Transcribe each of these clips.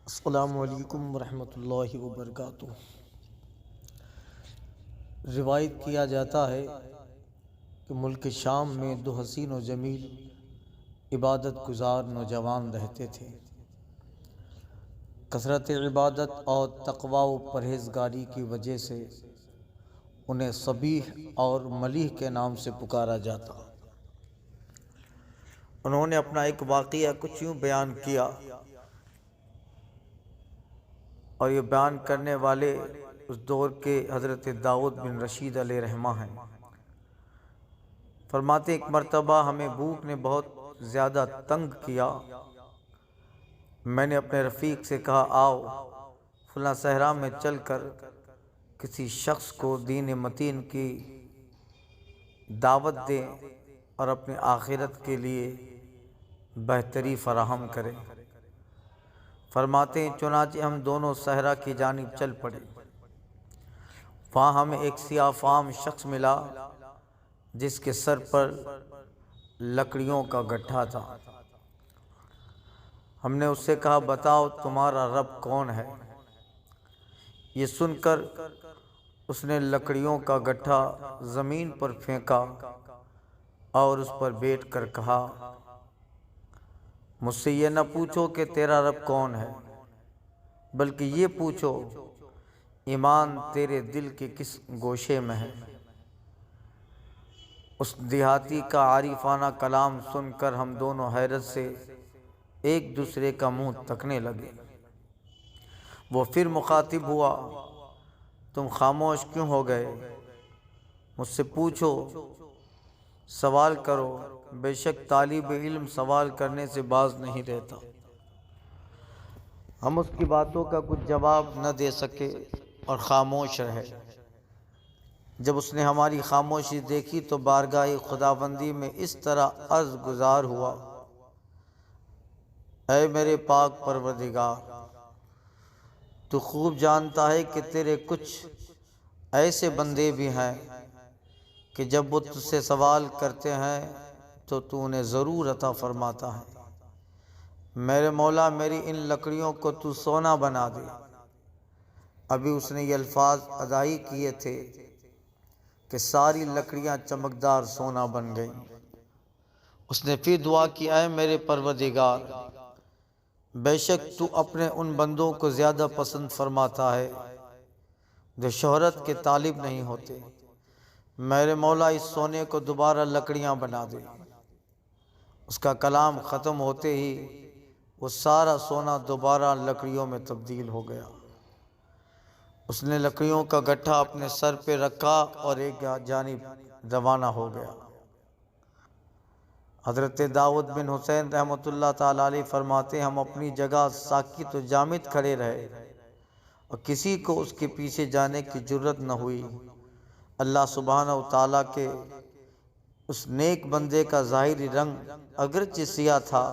السلام علیکم ورحمۃ اللہ وبرکاتہ۔ روایت کیا جاتا ہے کہ ملک شام میں دو حسین و جمیل عبادت گزار نوجوان رہتے تھے۔ کثرت عبادت اور تقوی و پرہیزگاری کی وجہ سے انہیں صبیح اور ملیح کے نام سے پکارا جاتا۔ انہوں نے اپنا ایک واقعہ کچھ یوں بیان کیا، اور یہ بیان کرنے والے اس دور کے حضرت داؤد بن رشید علیہ رحمہ ہیں۔ فرماتے ایک مرتبہ ہمیں بھوک نے بہت زیادہ تنگ کیا۔ میں نے اپنے رفیق سے کہا، آؤ فلاں صحرا میں چل کر کسی شخص کو دین متین کی دعوت دیں اور اپنی آخرت کے لیے بہتری فراہم کریں۔ فرماتے ہیں چنانچہ ہم دونوں صحرا کی جانب چل پڑے۔ وہاں ہمیں ایک سیاہ فام شخص ملا جس کے سر پر لکڑیوں کا گٹھا تھا۔ ہم نے اس سے کہا، بتاؤ تمہارا رب کون ہے؟ یہ سن کر اس نے لکڑیوں کا گٹھا زمین پر پھینکا اور اس پر بیٹھ کر کہا، مجھ سے یہ نہ پوچھو کہ تیرا رب کون ہے، بلکہ یہ پوچھو ایمان تیرے دل کے کس گوشے میں ہے۔ اس دیہاتی کا عارفانہ کلام سن کر ہم دونوں حیرت سے ایک دوسرے کا منہ تکنے لگے۔ وہ پھر مخاطب ہوا، تم خاموش کیوں ہو گئے؟ مجھ سے پوچھو، سوال کرو، بے شک طالب علم سوال کرنے سے باز نہیں رہتا۔ ہم اس کی باتوں کا کچھ جواب نہ دے سکے اور خاموش رہے۔ جب اس نے ہماری خاموشی دیکھی تو بارگاہ خداوندی میں اس طرح عرض گزار ہوا، اے میرے پاک پروردگار، تو خوب جانتا ہے کہ تیرے کچھ ایسے بندے بھی ہیں کہ جب وہ تجھ سے سوال کرتے ہیں تو تو انہیں ضرور عطا فرماتا ہے۔ میرے مولا، میری ان لکڑیوں کو تو سونا بنا دے۔ ابھی اس نے یہ الفاظ ادائی کیے تھے کہ ساری لکڑیاں چمکدار سونا بن گئیں۔ اس نے پھر دعا کی، اے میرے پروردگار، بے شک تو اپنے ان بندوں کو زیادہ پسند فرماتا ہے جو شہرت کے طالب نہیں ہوتے۔ میرے مولا، اس سونے کو دوبارہ لکڑیاں بنا دے۔ اس کا کلام ختم ہوتے ہی وہ سارا سونا دوبارہ لکڑیوں میں تبدیل ہو گیا۔ اس نے لکڑیوں کا گٹھا اپنے سر پہ رکھا اور ایک جانب روانہ ہو گیا۔ حضرت داؤد بن حسین رحمۃ اللہ تعالی علیہ فرماتے، ہم اپنی جگہ ساکت و جامد کھڑے رہے اور کسی کو اس کے پیچھے جانے کی جرت نہ ہوئی۔ اللہ سبحانہ و تعالیٰ کے اس نیک بندے کا ظاہری رنگ اگرچہ سیاہ تھا،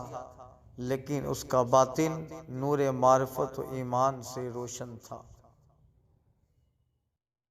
لیکن اس کا باطن نور معرفت و ایمان سے روشن تھا۔